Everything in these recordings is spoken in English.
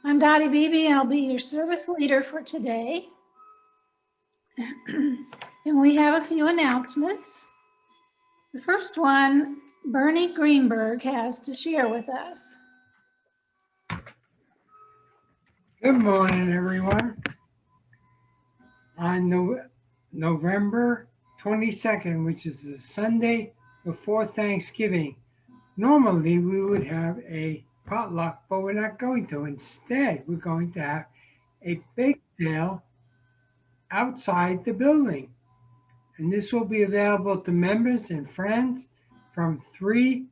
I'm Dottie Beebe, and I'll be your service leader for today. And we have a few announcements. The first one, Bernie Greenberg has to share with us. Good morning, everyone. On November 22nd, which is the Sunday before Thanksgiving, normally we would have a potluck, but we're not going to. Instead, we're going to have a bake sale outside the building. And this will be available to members and friends from 3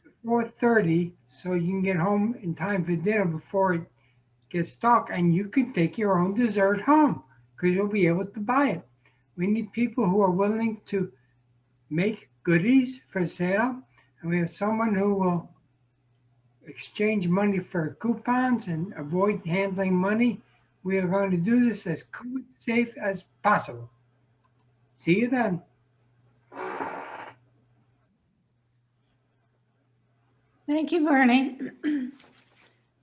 to 4:30, so you can get home in time for dinner before it gets dark, and you can take your own dessert home because you'll be able to buy it. We need people who are willing to make goodies for sale, and we have someone who will exchange money for coupons and avoid handling money. We are going to do this as safe as possible. See you then. Thank you, Bernie.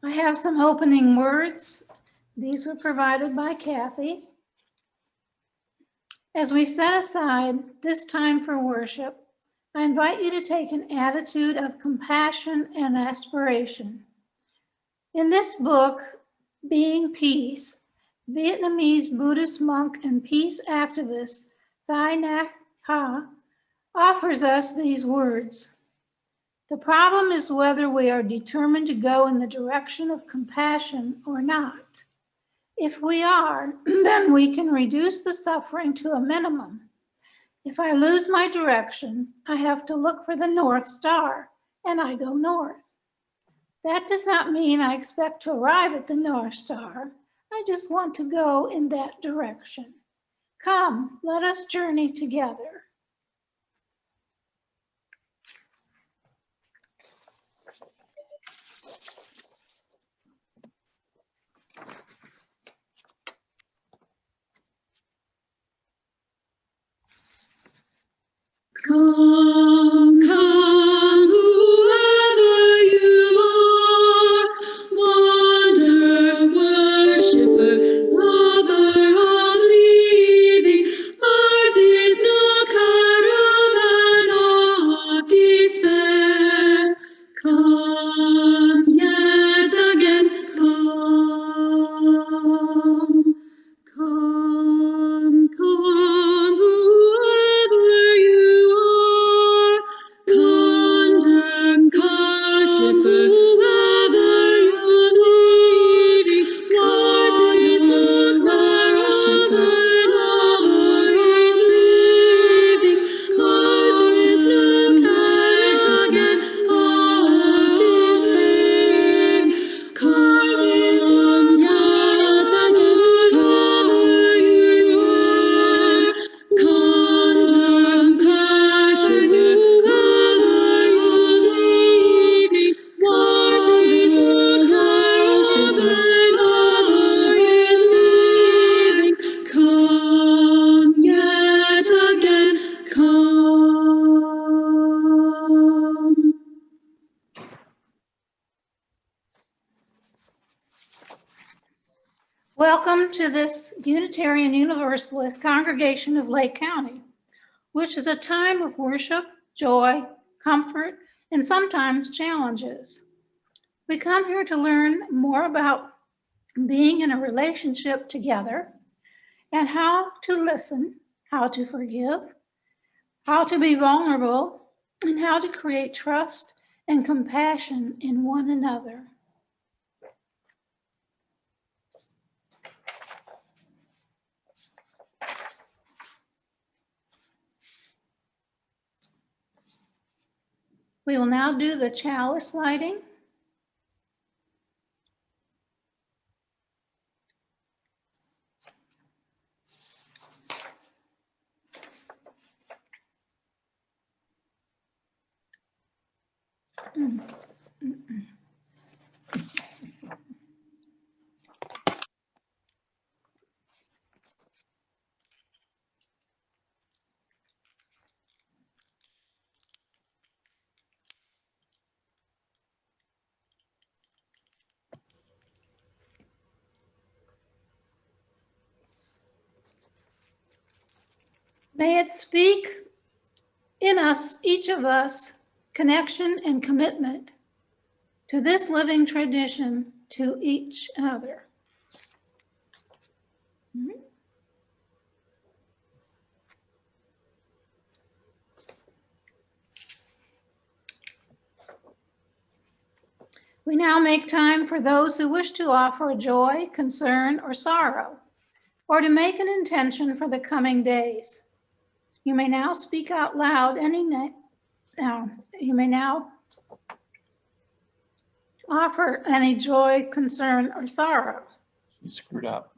I have some opening words. These were provided by Kathy. As we set aside this time for worship, I invite you to take an attitude of compassion and aspiration. In this book, Being Peace, Vietnamese Buddhist monk and peace activist Thich Nhat Hanh offers us these words. The problem is whether we are determined to go in the direction of compassion or not. If we are, then we can reduce the suffering to a minimum. If I lose my direction, I have to look for the North Star, and I go north. That does not mean I expect to arrive at the North Star. I just want to go in that direction. Come, let us journey together. Come, come, whoever you are, wanderer, worshiper, lover of living, ours is no caravan of despair. Come yet again, come. Come, come, whoever you are, condemn, worshipper, whoever you need, condemn, worshipper, whoever is living, ours is no caravan of despair. Come yet again, come. Welcome to this Unitarian Universalist congregation of Lake County, which is a time of worship, joy, comfort, and sometimes challenges. We come here to learn more about being in a relationship together and how to listen, how to forgive, how to be vulnerable, and how to create trust and compassion in one another. We will now do the chalice lighting. May it speak in us, each of us, connection and commitment to this living tradition to each other. We now make time for those who wish to offer a joy, concern, or sorrow, or to make an intention for the coming days. You may now speak out loud you may now offer any joy, concern, or sorrow. You screwed up.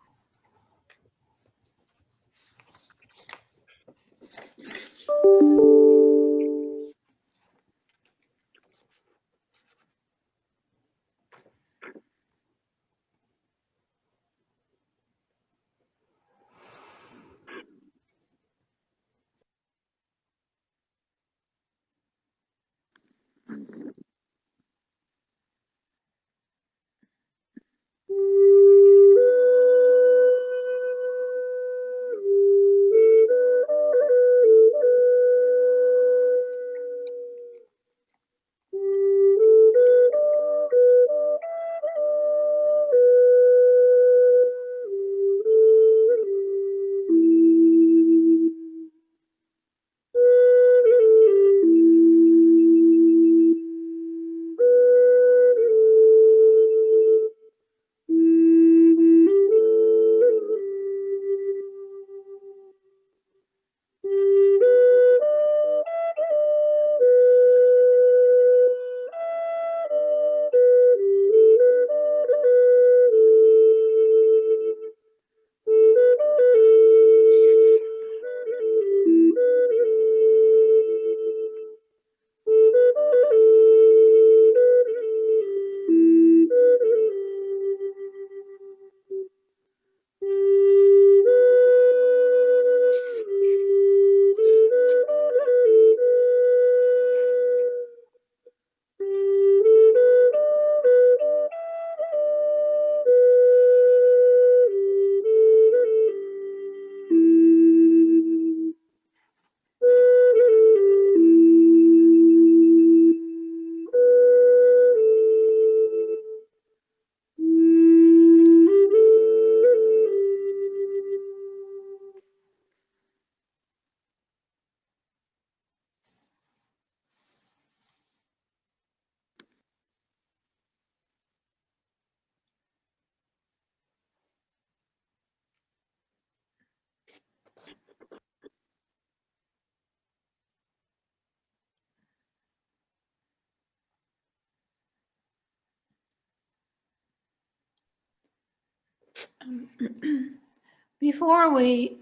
Before we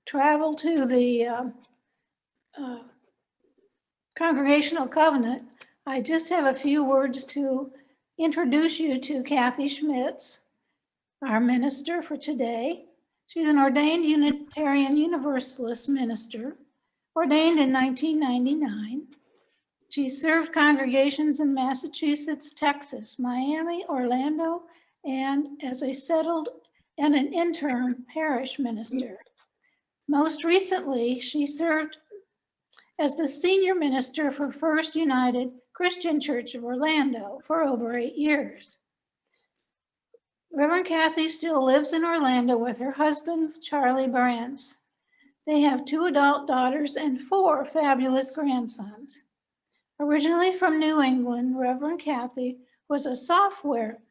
travel to the Congregational Covenant, I just have a few words to introduce you to Kathy Schmitz, our minister for today. She's an ordained Unitarian Universalist minister, ordained in 1999. She served congregations in Massachusetts, Texas, Miami, Orlando, and as a settled and an interim parish minister. Most recently, she served as the senior minister for First United Christian Church of Orlando for over 8 years. Reverend Kathy still lives in Orlando with her husband, Charlie Brantz. They have 2 adult daughters and 4 fabulous grandsons. Originally from New England, Reverend Kathy was a software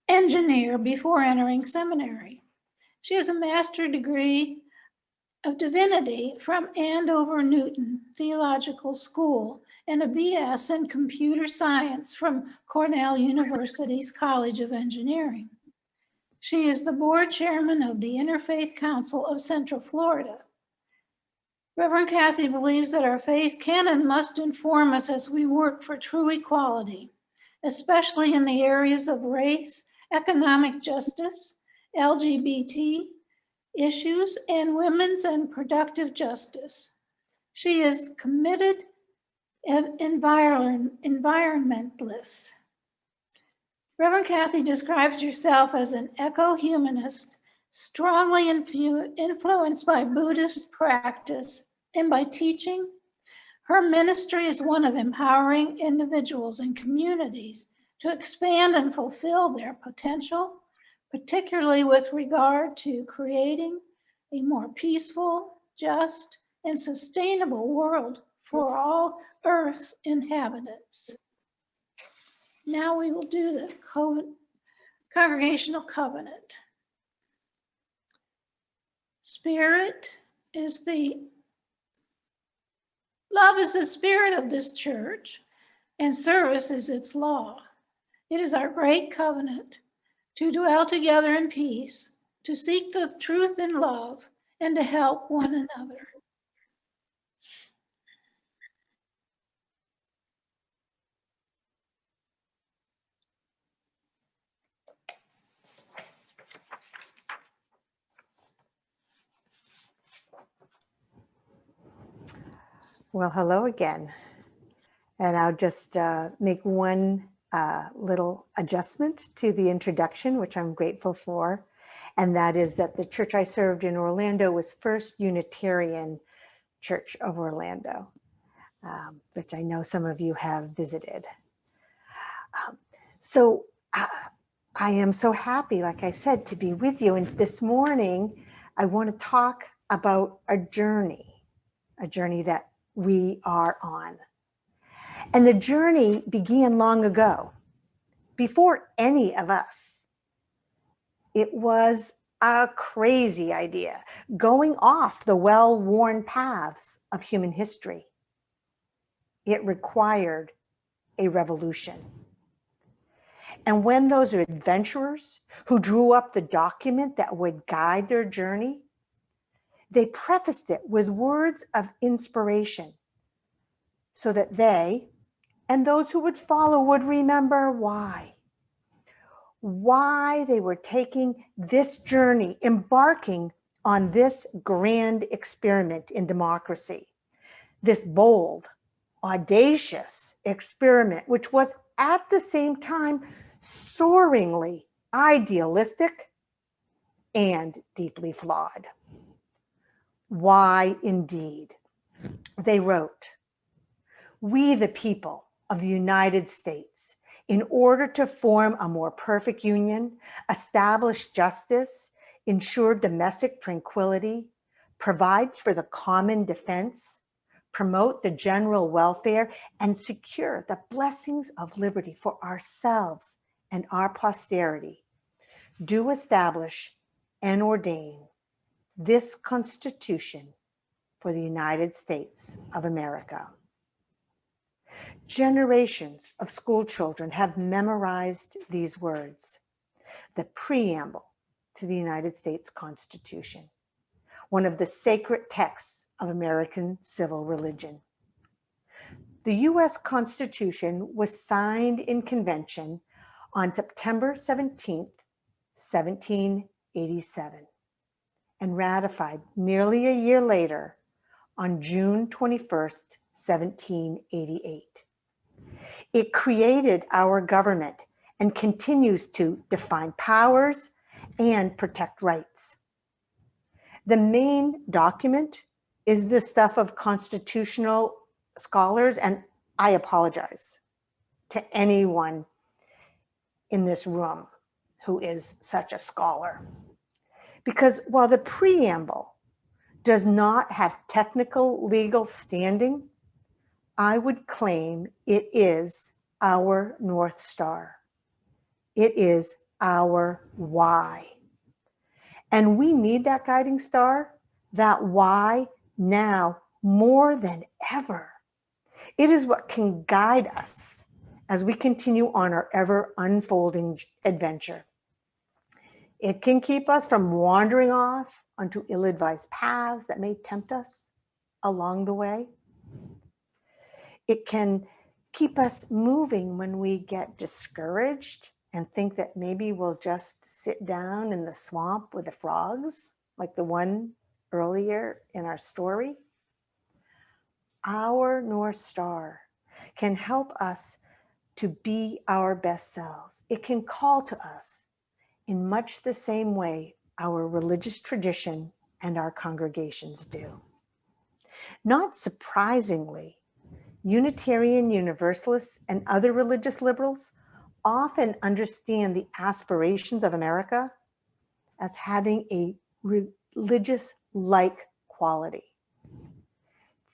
engineer before entering seminary. She has a master's degree of divinity from Andover Newton Theological School and a BS in computer science from Cornell University's College of Engineering. She is the board chairman of the Interfaith Council of Central Florida. Reverend Kathy believes that our faith can and must inform us as we work for true equality, especially in the areas of race, economic justice, LGBT issues, and women's and productive justice. She is committed environmentalist. Reverend Kathy describes herself as an eco-humanist, strongly influenced by Buddhist practice and by teaching. Her ministry is one of empowering individuals and communities to expand and fulfill their potential, particularly with regard to creating a more peaceful, just, and sustainable world for all Earth's inhabitants. Now we will do the congregational covenant. Spirit is the love is the spirit of this church, and service is its law. It is our great covenant to dwell together in peace, to seek the truth in love, and to help one another. Well, hello again. And I'll just make one little adjustment to the introduction, which I'm grateful for. And that is that the church I served in Orlando was First Unitarian Church of Orlando, which I know some of you have visited. So I am so happy, like I said, to be with you. And this morning, I want to talk about a journey that we are on. And the journey began long ago, before any of us. It was a crazy idea, going off the well-worn paths of human history. It required a revolution. And when those adventurers who drew up the document that would guide their journey, they prefaced it with words of inspiration so that they and those who would follow would remember why they were taking this journey, embarking on this grand experiment in democracy, this bold, audacious experiment, which was at the same time soaringly idealistic and deeply flawed. Why indeed? They wrote, "We, the people of the United States, in order to form a more perfect union, establish justice, ensure domestic tranquility, provide for the common defense, promote the general welfare, and secure the blessings of liberty for ourselves and our posterity, do establish and ordain this Constitution for the United States of America." Generations of school children have memorized these words, the preamble to the United States Constitution, one of the sacred texts of American civil religion. The US Constitution was signed in convention on September 17th, 1787, and ratified nearly a year later on June 21st, 1788. It created our government and continues to define powers and protect rights. The main document is the stuff of constitutional scholars, and I apologize to anyone in this room who is such a scholar. Because while the preamble does not have technical legal standing, I would claim it is our North Star. It is our why. And we need that guiding star, that why, now more than ever. It is what can guide us as we continue on our ever unfolding adventure. It can keep us from wandering off onto ill-advised paths that may tempt us along the way. It can keep us moving when we get discouraged and think that maybe we'll just sit down in the swamp with the frogs, like the one earlier in our story. Our North Star can help us to be our best selves. It can call to us in much the same way our religious tradition and our congregations do. Not surprisingly, Unitarian Universalists and other religious liberals often understand the aspirations of America as having a religious-like quality.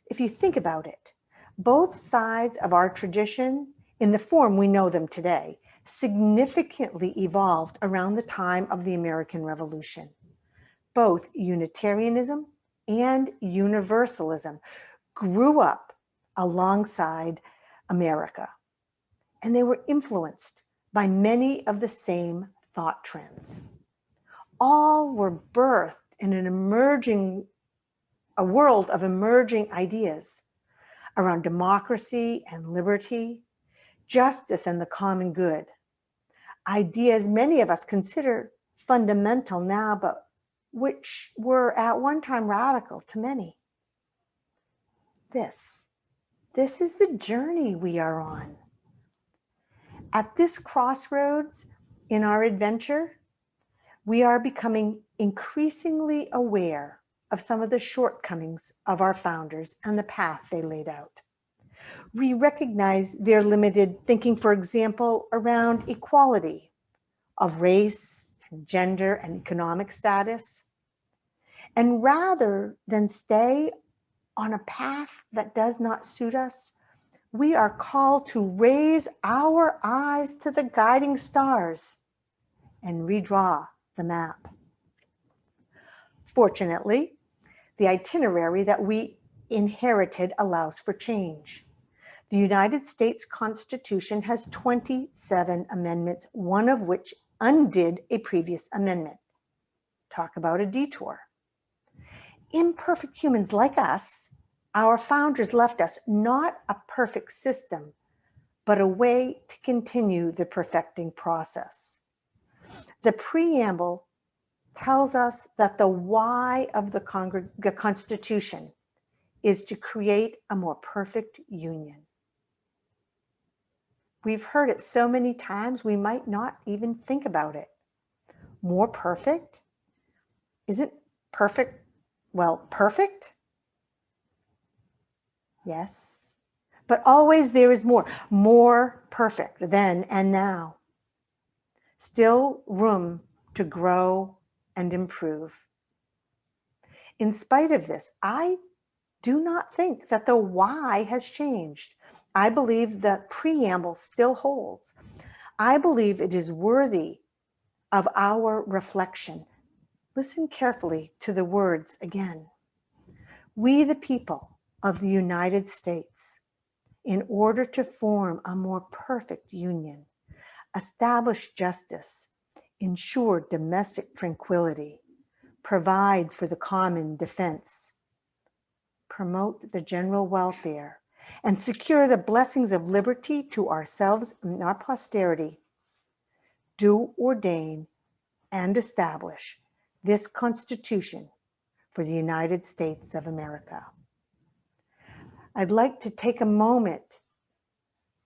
If you think about it, both sides of our tradition, in the form we know them today, significantly evolved around the time of the American Revolution. Both Unitarianism and Universalism grew up alongside America, and they were influenced by many of the same thought trends. All were birthed in a world of emerging ideas around democracy and liberty, justice and the common good. Ideas many of us consider fundamental now, but which were at one time radical to many. This is the journey we are on. At this crossroads in our adventure, we are becoming increasingly aware of some of the shortcomings of our founders and the path they laid out. We recognize their limited thinking, for example, around equality of race, gender, and economic status. And rather than stay on a path that does not suit us, we are called to raise our eyes to the guiding stars and redraw the map. Fortunately, the itinerary that we inherited allows for change. The United States Constitution has 27 amendments, one of which undid a previous amendment. Talk about a detour. Imperfect humans like us, our founders left us not a perfect system, but a way to continue the perfecting process. The preamble tells us that the why of the Constitution is to create a more perfect union. We've heard it so many times, we might not even think about it. More perfect? Isn't perfect, well, perfect? Yes, but always there is more perfect then and now. Still room to grow and improve. In spite of this, I do not think that the why has changed. I believe the preamble still holds. I believe it is worthy of our reflection. Listen carefully to the words again. We, the people of the United States, in order to form a more perfect union, establish justice, ensure domestic tranquility, provide for the common defense, promote the general welfare, and secure the blessings of liberty to ourselves and our posterity, do ordain and establish this Constitution for the United States of America. I'd like to take a moment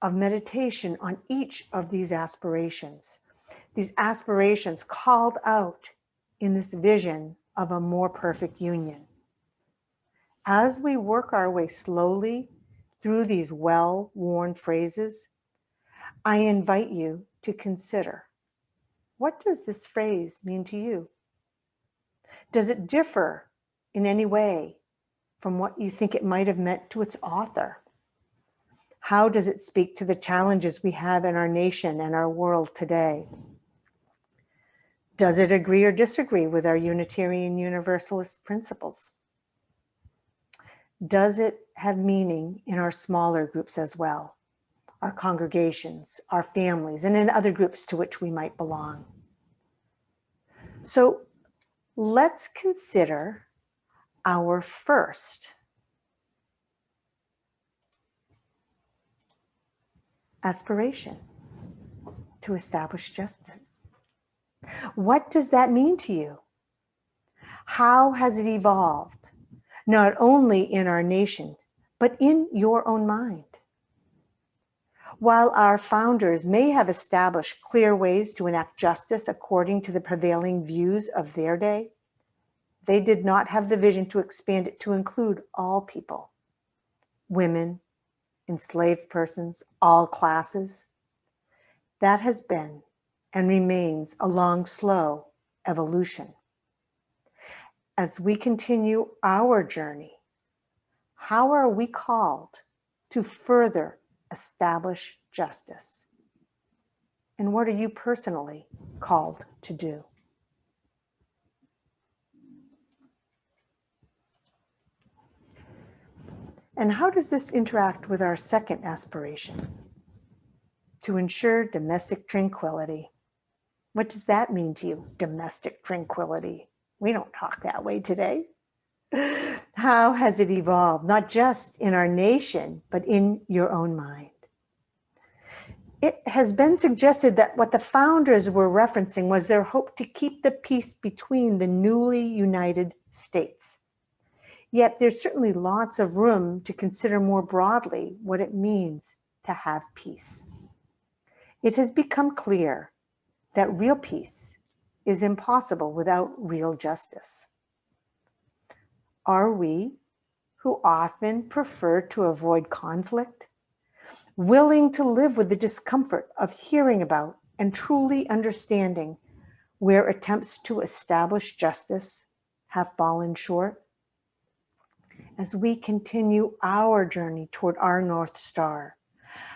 of meditation on each of these aspirations called out in this vision of a more perfect union. As we work our way slowly through these well-worn phrases, I invite you to consider, what does this phrase mean to you? Does it differ in any way from what you think it might have meant to its author? How does it speak to the challenges we have in our nation and our world today? Does it agree or disagree with our Unitarian Universalist principles? Does it have meaning in our smaller groups as well, our congregations, our families, and in other groups to which we might belong? So let's consider our first aspiration, to establish justice. What does that mean to you? How has it evolved, not only in our nation, but in your own mind? While our founders may have established clear ways to enact justice according to the prevailing views of their day, They did not have the vision to expand it to include all people, women, enslaved persons, all classes. That has been and remains a long, slow evolution. As we continue our journey, how are we called to further establish justice? And what are you personally called to do? And how does this interact with our second aspiration? To ensure domestic tranquility. What does that mean to you, domestic tranquility? We don't talk that way today. How has it evolved, not just in our nation, but in your own mind? It has been suggested that what the founders were referencing was their hope to keep the peace between the newly united states. Yet there's certainly lots of room to consider more broadly what it means to have peace. It has become clear that real peace is impossible without real justice. Are we, who often prefer to avoid conflict, willing to live with the discomfort of hearing about and truly understanding where attempts to establish justice have fallen short? As we continue our journey toward our North Star,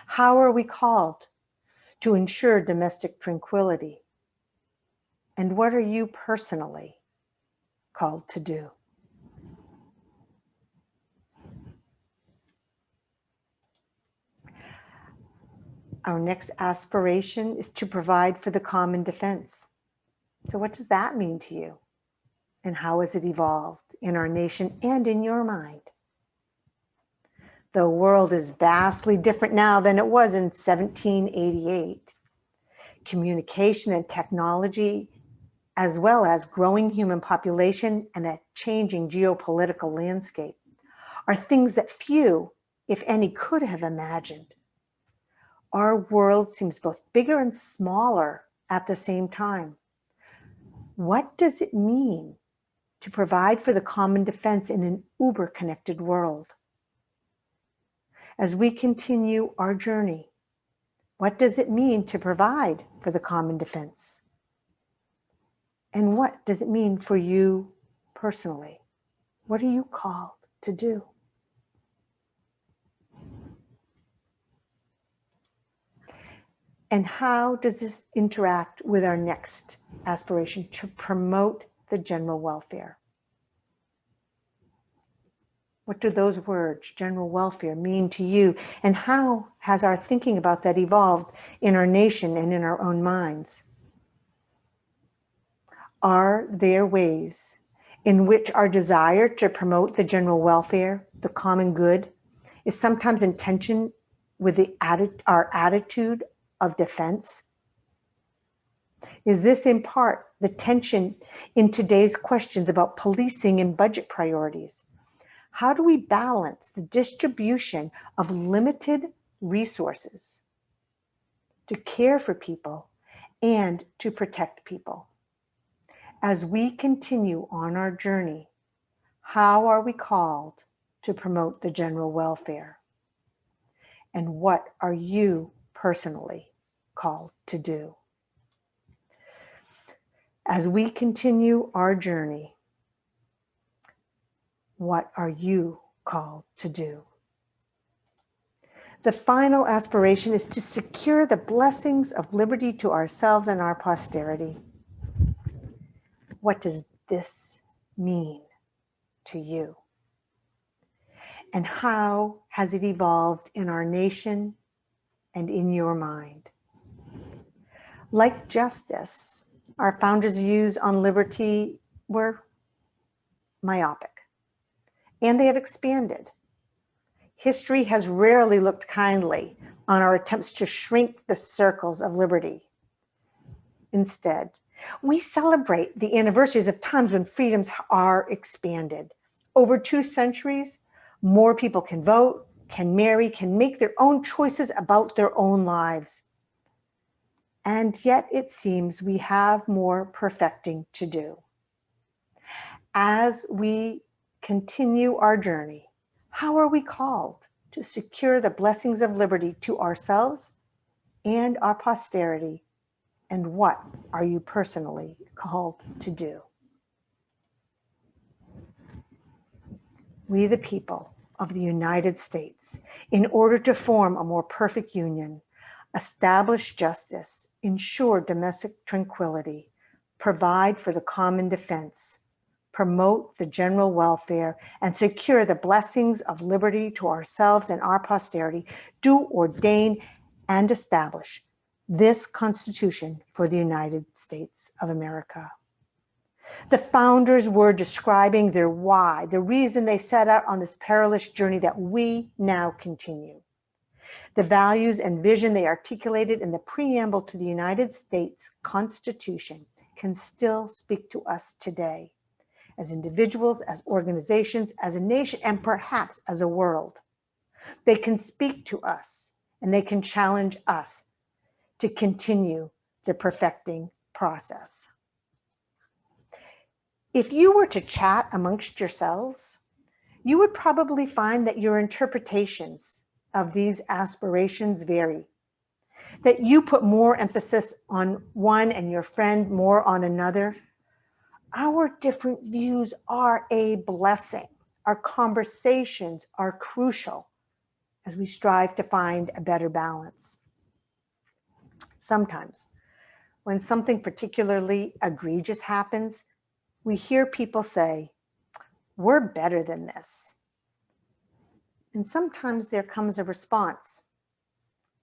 how are we called to ensure domestic tranquility? And what are you personally called to do? Our next aspiration is to provide for the common defense. So what does that mean to you? And how has it evolved in our nation and in your mind? The world is vastly different now than it was in 1788. Communication and technology, as well as growing human population and a changing geopolitical landscape, are things that few, if any, could have imagined. Our world seems both bigger and smaller at the same time. What does it mean to provide for the common defense in an uber-connected world? As we continue our journey, what does it mean to provide for the common defense? And what does it mean for you personally? What are you called to do? And how does this interact with our next aspiration, to promote the general welfare? What do those words, general welfare, mean to you? And how has our thinking about that evolved in our nation and in our own minds? Are there ways in which our desire to promote the general welfare, the common good, is sometimes in tension with our attitude of defense? Is this in part the tension in today's questions about policing and budget priorities? How do we balance the distribution of limited resources to care for people and to protect people? As we continue on our journey, how are we called to promote the general welfare? And what are you personally called to do? As we continue our journey, what are you called to do? The final aspiration is to secure the blessings of liberty to ourselves and our posterity. What does this mean to you? And how has it evolved in our nation and in your mind? Like justice, our founders' views on liberty were myopic, and they have expanded. History has rarely looked kindly on our attempts to shrink the circles of liberty. Instead, we celebrate the anniversaries of times when freedoms are expanded. Over 2 centuries, more people can vote, can marry, can make their own choices about their own lives. And yet it seems we have more perfecting to do. As we continue our journey, how are we called to secure the blessings of liberty to ourselves and our posterity? And what are you personally called to do? We, the people of the United States, in order to form a more perfect union, establish justice, ensure domestic tranquility, provide for the common defense, promote the general welfare, and secure the blessings of liberty to ourselves and our posterity, do ordain and establish this Constitution for the United States of America. The founders were describing their why, the reason they set out on this perilous journey that we now continue. The values and vision they articulated in the preamble to the United States Constitution can still speak to us today, as individuals, as organizations, as a nation, and perhaps as a world. They can speak to us and they can challenge us to continue the perfecting process. If you were to chat amongst yourselves, you would probably find that your interpretations of these aspirations vary, that you put more emphasis on one and your friend more on another. Our different views are a blessing. Our conversations are crucial as we strive to find a better balance. Sometimes, when something particularly egregious happens, we hear people say, "We're better than this." And sometimes there comes a response,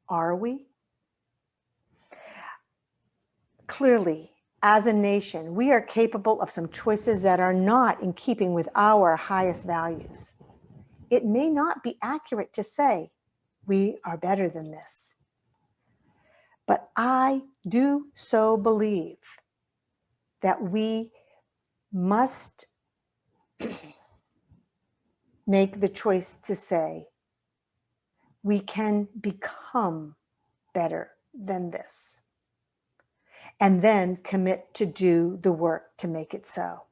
"Are we?" Clearly, as a nation, we are capable of some choices that are not in keeping with our highest values. It may not be accurate to say we are better than this, but I do so believe that we must make the choice to say we can become better than this, and then commit to do the work to make it so.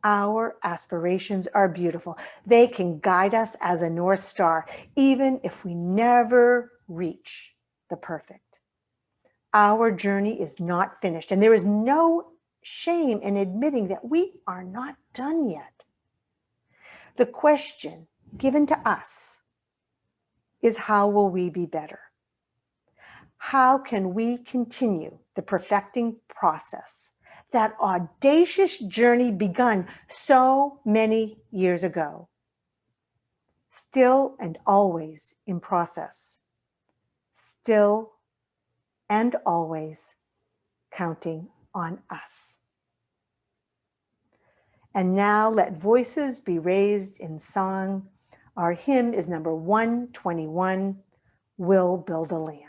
Our aspirations are beautiful. They can guide us as a North Star, even if we never reach the perfect. Our journey is not finished, and there is no shame in admitting that we are not done yet. The question given to us is, how will we be better? How can we continue the perfecting process, that audacious journey begun so many years ago, still and always in process, still and always counting on us? And now let voices be raised in song. Our hymn is number 121, "We'll Build a Land."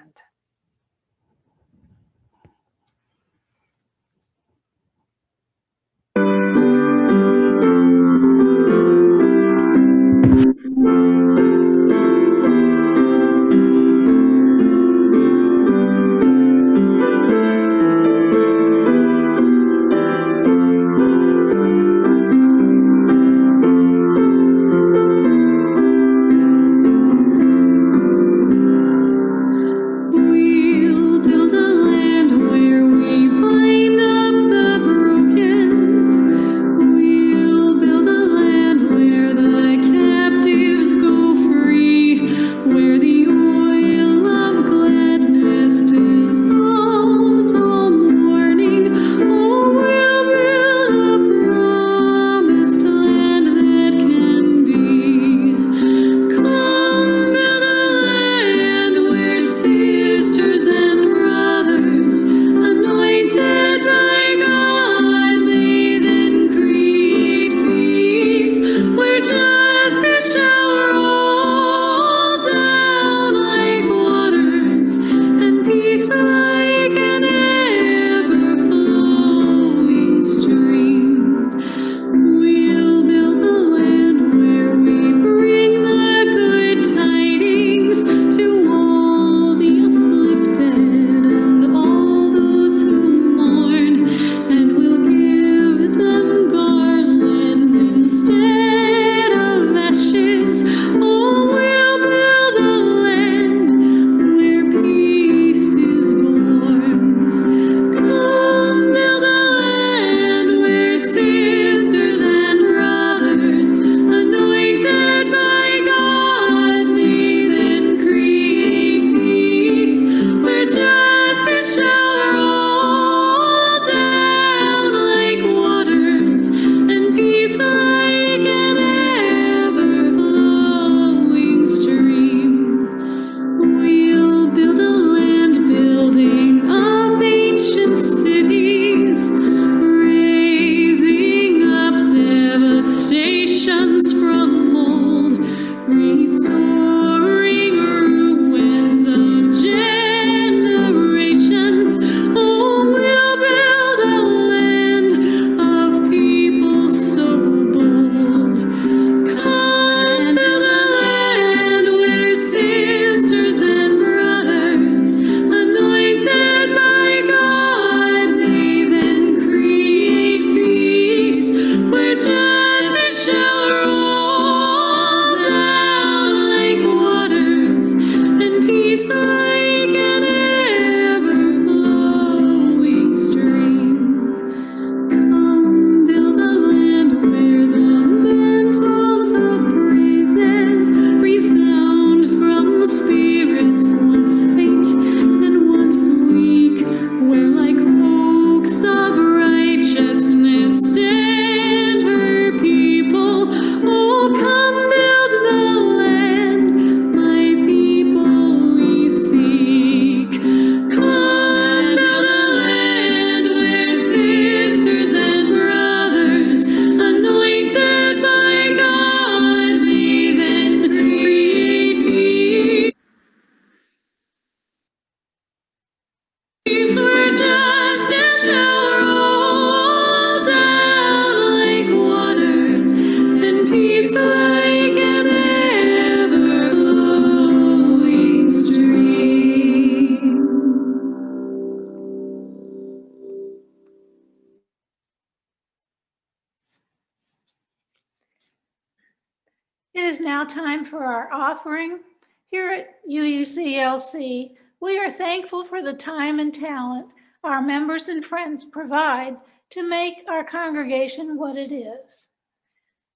is now time for our offering. Here at UUCLC, we are thankful for the time and talent our members and friends provide to make our congregation what it is.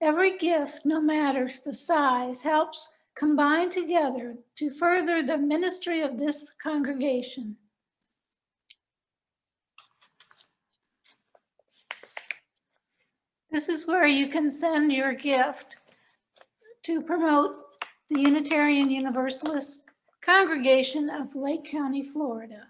Every gift, no matter the size, helps combine together to further the ministry of this congregation. This is where you can send your gift to promote the Unitarian Universalist Congregation of Lake County, Florida.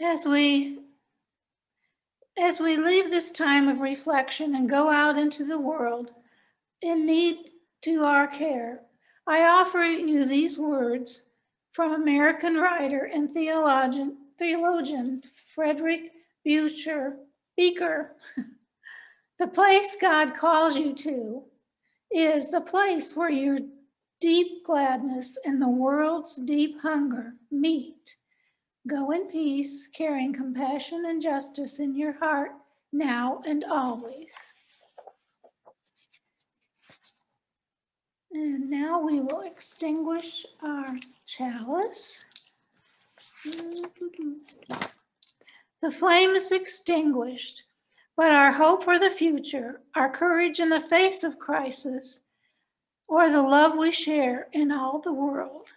As we leave this time of reflection and go out into the world in need to our care, I offer you these words from American writer and theologian Frederick Beecher. The place God calls you to is the place where your deep gladness and the world's deep hunger meet. Go in peace, carrying compassion and justice in your heart now and always. And now we will extinguish our chalice. The flame is extinguished, but our hope for the future, our courage in the face of crisis, or the love we share in all the world.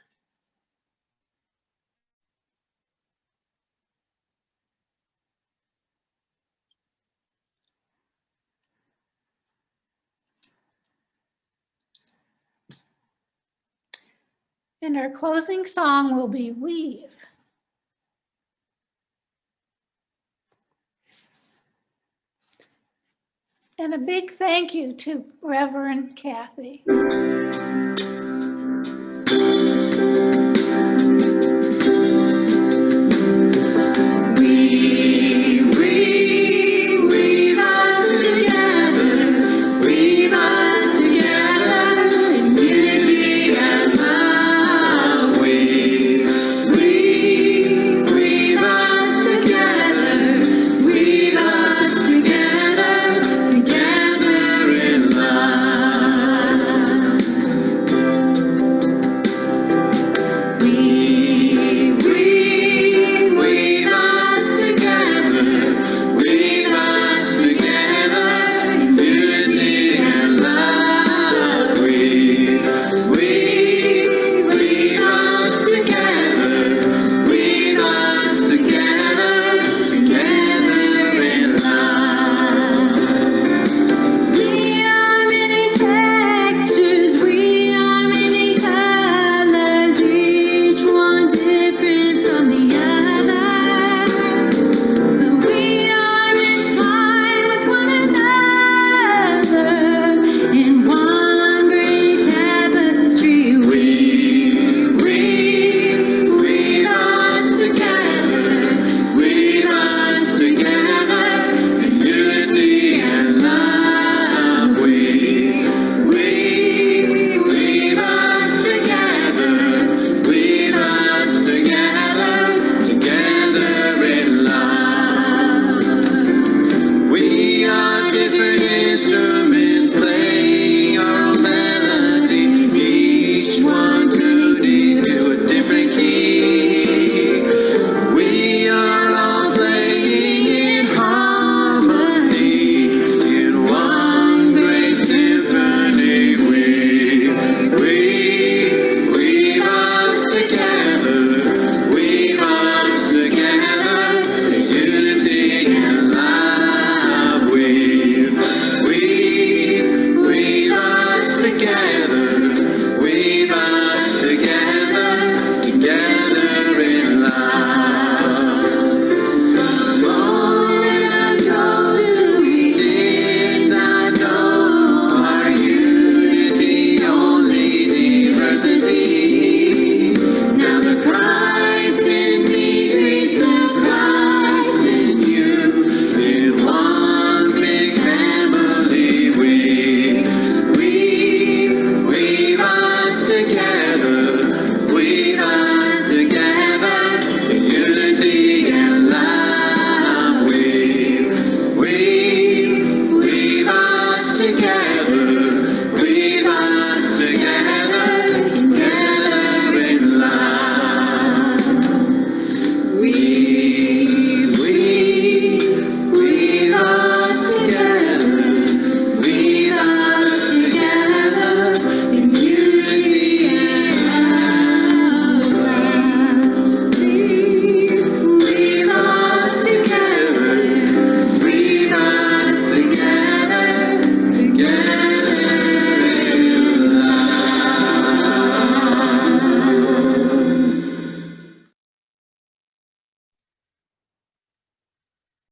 And our closing song will be Weave. And a big thank you to Reverend Kathy.